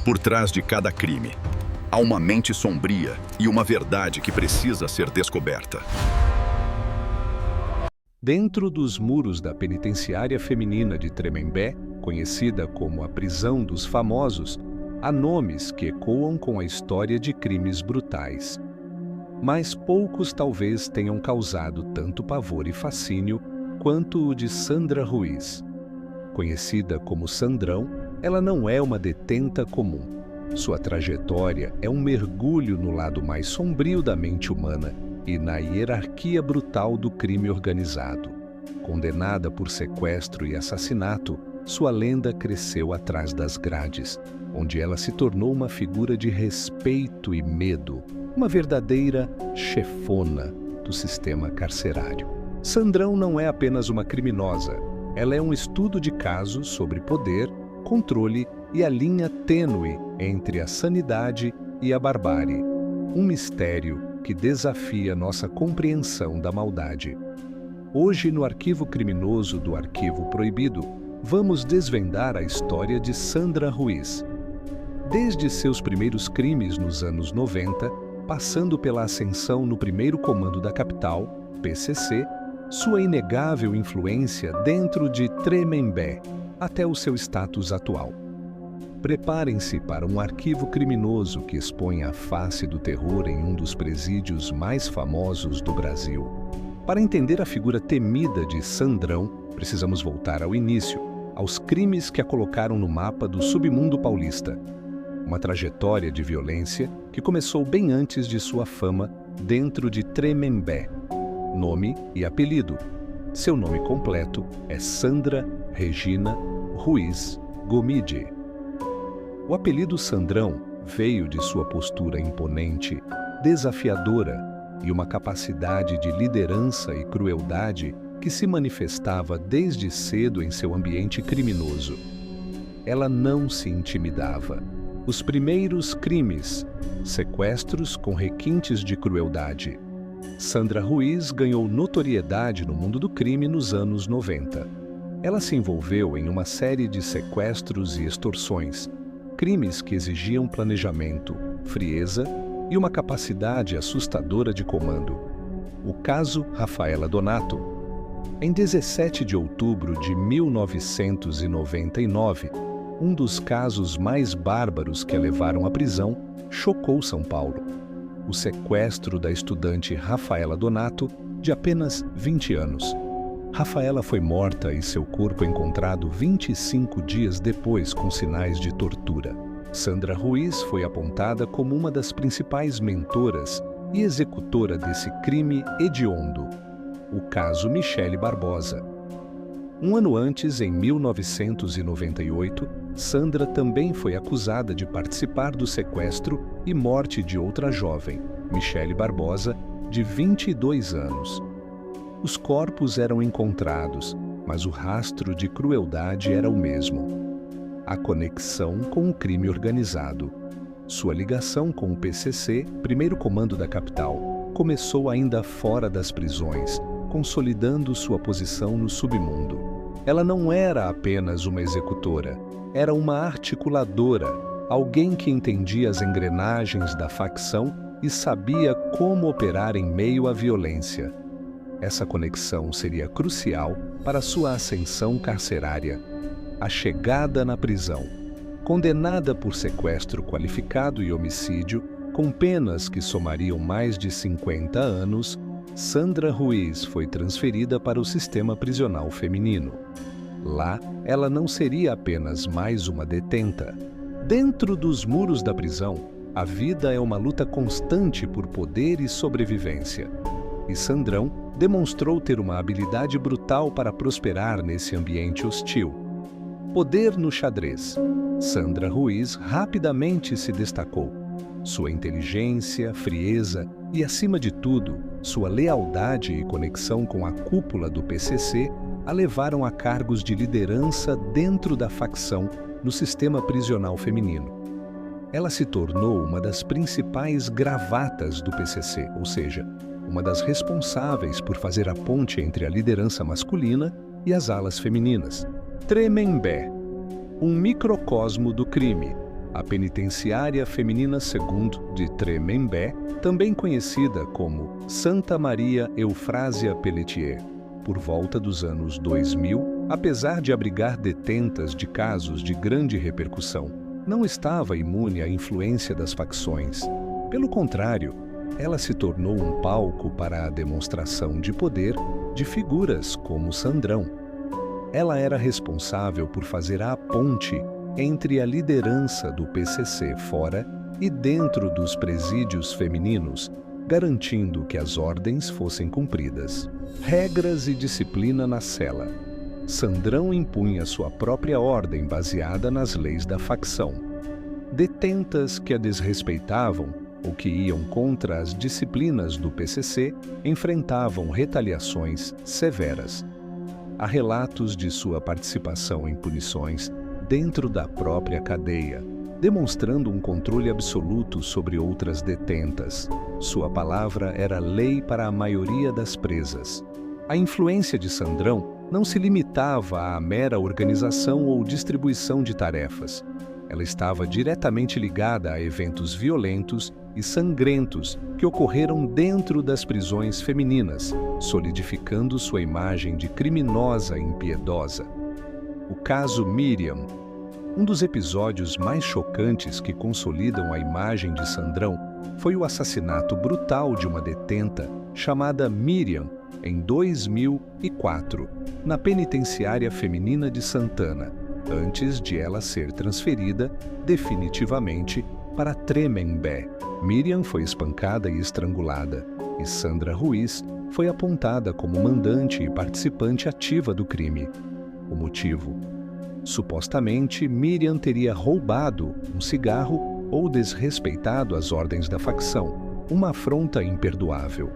Por trás de cada crime, há uma mente sombria e uma verdade que precisa ser descoberta. Dentro dos muros da penitenciária feminina de Tremembé, conhecida como a Prisão dos Famosos, há nomes que ecoam com a história de crimes brutais. Mas poucos talvez tenham causado tanto pavor e fascínio quanto o de Sandra Ruiz. Conhecida como Sandrão, ela não é uma detenta comum. Sua trajetória é um mergulho no lado mais sombrio da mente humana e na hierarquia brutal do crime organizado. Condenada por sequestro e assassinato, sua lenda cresceu atrás das grades, onde ela se tornou uma figura de respeito e medo, uma verdadeira chefona do sistema carcerário. Sandrão não é apenas uma criminosa, ela é um estudo de casos sobre poder, controle e a linha tênue entre a sanidade e a barbárie. Um mistério que desafia nossa compreensão da maldade. Hoje, no Arquivo Criminoso do Arquivo Proibido, vamos desvendar a história de Sandra Ruiz. Desde seus primeiros crimes nos anos 90, passando pela ascensão no primeiro comando da capital, PCC, sua inegável influência dentro de Tremembé, até o seu status atual. Preparem-se para um arquivo criminoso que expõe a face do terror em um dos presídios mais famosos do Brasil. Para entender a figura temida de Sandrão, precisamos voltar ao início, aos crimes que a colocaram no mapa do submundo paulista. Uma trajetória de violência que começou bem antes de sua fama dentro de Tremembé. Nome e apelido. Seu nome completo é Sandra Regina Ruiz Gomide. O apelido Sandrão veio de sua postura imponente, desafiadora e uma capacidade de liderança e crueldade que se manifestava desde cedo em seu ambiente criminoso. Ela não se intimidava. Os primeiros crimes, sequestros com requintes de crueldade. Sandra Ruiz ganhou notoriedade no mundo do crime nos anos 90. Ela se envolveu em uma série de sequestros e extorsões, crimes que exigiam planejamento, frieza e uma capacidade assustadora de comando. O caso Rafaela Donato. Em 17 de outubro de 1999, um dos casos mais bárbaros que a levaram à prisão chocou São Paulo. O sequestro da estudante Rafaela Donato, de apenas 20 anos. Rafaela foi morta e seu corpo encontrado 25 dias depois com sinais de tortura. Sandra Ruiz foi apontada como uma das principais mentoras e executora desse crime hediondo, o caso Michele Barbosa. Um ano antes, em 1998, Sandra também foi acusada de participar do sequestro e morte de outra jovem, Michele Barbosa, de 22 anos. Os corpos eram encontrados, mas o rastro de crueldade era o mesmo. A conexão com o crime organizado. Sua ligação com o PCC, primeiro comando da capital, começou ainda fora das prisões, consolidando sua posição no submundo. Ela não era apenas uma executora, era uma articuladora, alguém que entendia as engrenagens da facção e sabia como operar em meio à violência. Essa conexão seria crucial para sua ascensão carcerária. A chegada na prisão. Condenada por sequestro qualificado e homicídio, com penas que somariam mais de 50 anos, Sandra Ruiz foi transferida para o sistema prisional feminino. Lá, ela não seria apenas mais uma detenta. Dentro dos muros da prisão, a vida é uma luta constante por poder e sobrevivência. E Sandrão demonstrou ter uma habilidade brutal para prosperar nesse ambiente hostil. Poder no xadrez. Sandra Ruiz rapidamente se destacou. Sua inteligência, frieza e, acima de tudo, sua lealdade e conexão com a cúpula do PCC a levaram a cargos de liderança dentro da facção no sistema prisional feminino. Ela se tornou uma das principais gravatas do PCC, ou seja, uma das responsáveis por fazer a ponte entre a liderança masculina e as alas femininas. Tremembé, um microcosmo do crime, A Penitenciária Feminina II de Tremembé, também conhecida como Santa Maria Eufrásia Pelletier, por volta dos anos 2000, apesar de abrigar detentas de casos de grande repercussão, não estava imune à influência das facções. Pelo contrário, ela se tornou um palco para a demonstração de poder de figuras como Sandrão. Ela era responsável por fazer a ponte entre a liderança do PCC fora e dentro dos presídios femininos, garantindo que as ordens fossem cumpridas. Regras e disciplina na cela. Sandrão impunha sua própria ordem baseada nas leis da facção. Detentas que a desrespeitavam ou que iam contra as disciplinas do PCC enfrentavam retaliações severas. Há relatos de sua participação em punições dentro da própria cadeia, demonstrando um controle absoluto sobre outras detentas. Sua palavra era lei para a maioria das presas. A influência de Sandrão não se limitava à mera organização ou distribuição de tarefas. Ela estava diretamente ligada a eventos violentos e sangrentos que ocorreram dentro das prisões femininas, solidificando sua imagem de criminosa impiedosa. O caso Miriam, um dos episódios mais chocantes que consolidam a imagem de Sandrão, foi o assassinato brutal de uma detenta chamada Miriam em 2004, na Penitenciária Feminina de Santana, antes de ela ser transferida definitivamente para Tremembé. Miriam foi espancada e estrangulada, e Sandra Ruiz foi apontada como mandante e participante ativa do crime. O motivo? Supostamente, Miriam teria roubado um cigarro ou desrespeitado as ordens da facção, uma afronta imperdoável.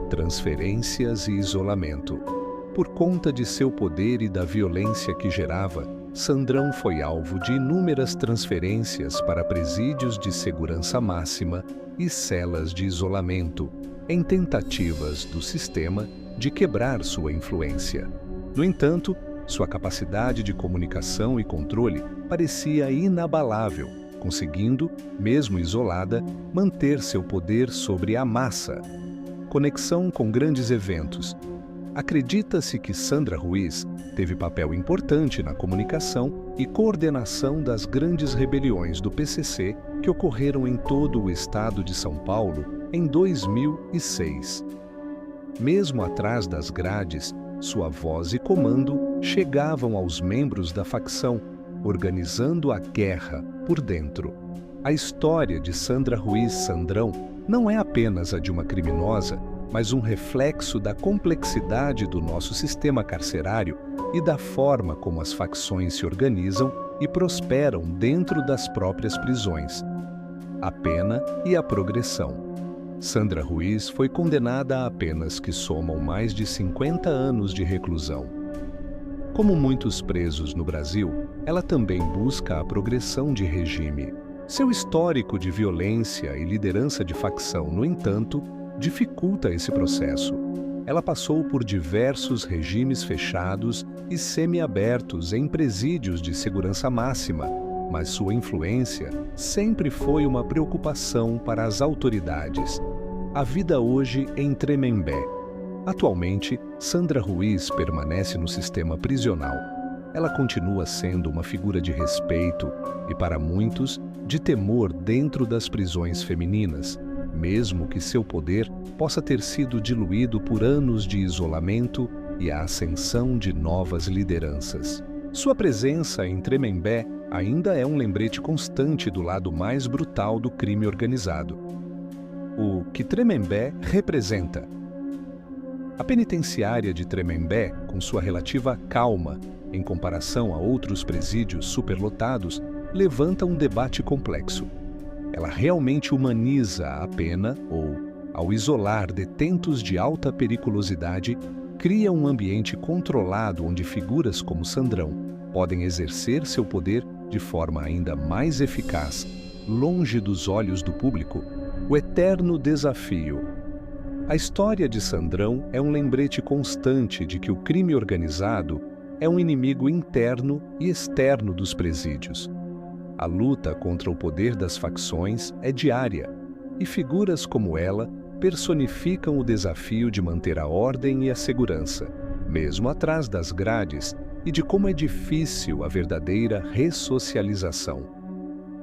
Transferências e isolamento. Por conta de seu poder e da violência que gerava, Sandrão foi alvo de inúmeras transferências para presídios de segurança máxima e celas de isolamento, em tentativas do sistema de quebrar sua influência. No entanto, sua capacidade de comunicação e controle parecia inabalável, conseguindo, mesmo isolada, manter seu poder sobre a massa. Conexão com grandes eventos. Acredita-se que Sandra Ruiz teve papel importante na comunicação e coordenação das grandes rebeliões do PCC que ocorreram em todo o estado de São Paulo em 2006. Mesmo atrás das grades, sua voz e comando chegavam aos membros da facção, organizando a guerra por dentro. A história de Sandra Ruiz Sandrão não é apenas a de uma criminosa, mas um reflexo da complexidade do nosso sistema carcerário e da forma como as facções se organizam e prosperam dentro das próprias prisões. A pena e a progressão. Sandra Ruiz foi condenada a penas que somam mais de 50 anos de reclusão. Como muitos presos no Brasil, ela também busca a progressão de regime. Seu histórico de violência e liderança de facção, no entanto, dificulta esse processo. Ela passou por diversos regimes fechados e semiabertos em presídios de segurança máxima, mas sua influência sempre foi uma preocupação para as autoridades. A vida hoje em Tremembé. Atualmente, Sandra Ruiz permanece no sistema prisional. Ela continua sendo uma figura de respeito e, para muitos, de temor dentro das prisões femininas, mesmo que seu poder possa ter sido diluído por anos de isolamento e a ascensão de novas lideranças. Sua presença em Tremembé ainda é um lembrete constante do lado mais brutal do crime organizado. O que Tremembé representa. A penitenciária de Tremembé, com sua relativa calma em comparação a outros presídios superlotados, levanta um debate complexo. Ela realmente humaniza a pena ou, ao isolar detentos de alta periculosidade, cria um ambiente controlado onde figuras como Sandrão podem exercer seu poder de forma ainda mais eficaz, longe dos olhos do público? O eterno desafio. A história de Sandrão é um lembrete constante de que o crime organizado é um inimigo interno e externo dos presídios. A luta contra o poder das facções é diária, e figuras como ela personificam o desafio de manter a ordem e a segurança, mesmo atrás das grades, e de como é difícil a verdadeira ressocialização.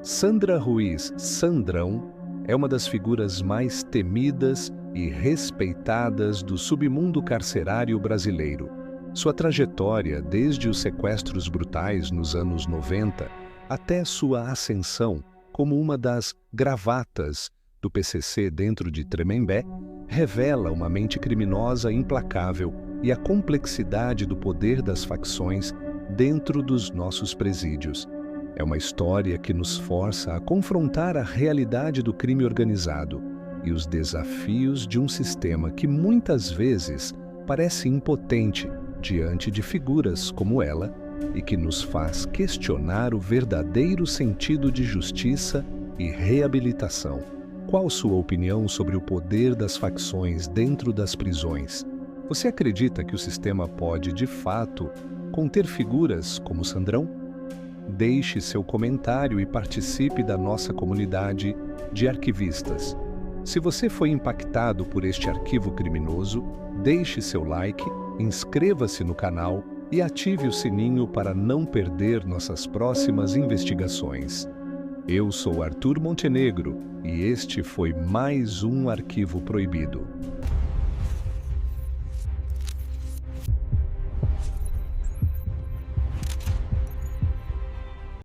Sandra Ruiz Sandrão é uma das figuras mais temidas e respeitadas do submundo carcerário brasileiro. Sua trajetória, desde os sequestros brutais nos anos 90 até sua ascensão como uma das gravatas do PCC dentro de Tremembé, revela uma mente criminosa implacável e a complexidade do poder das facções dentro dos nossos presídios. É uma história que nos força a confrontar a realidade do crime organizado e os desafios de um sistema que muitas vezes parece impotente diante de figuras como ela e que nos faz questionar o verdadeiro sentido de justiça e reabilitação. Qual sua opinião sobre o poder das facções dentro das prisões? Você acredita que o sistema pode, de fato, conter figuras como Sandrão? Deixe seu comentário e participe da nossa comunidade de arquivistas. Se você foi impactado por este arquivo criminoso, deixe seu like, inscreva-se no canal e ative o sininho para não perder nossas próximas investigações. Eu sou Arthur Montenegro e este foi mais um Arquivo Proibido.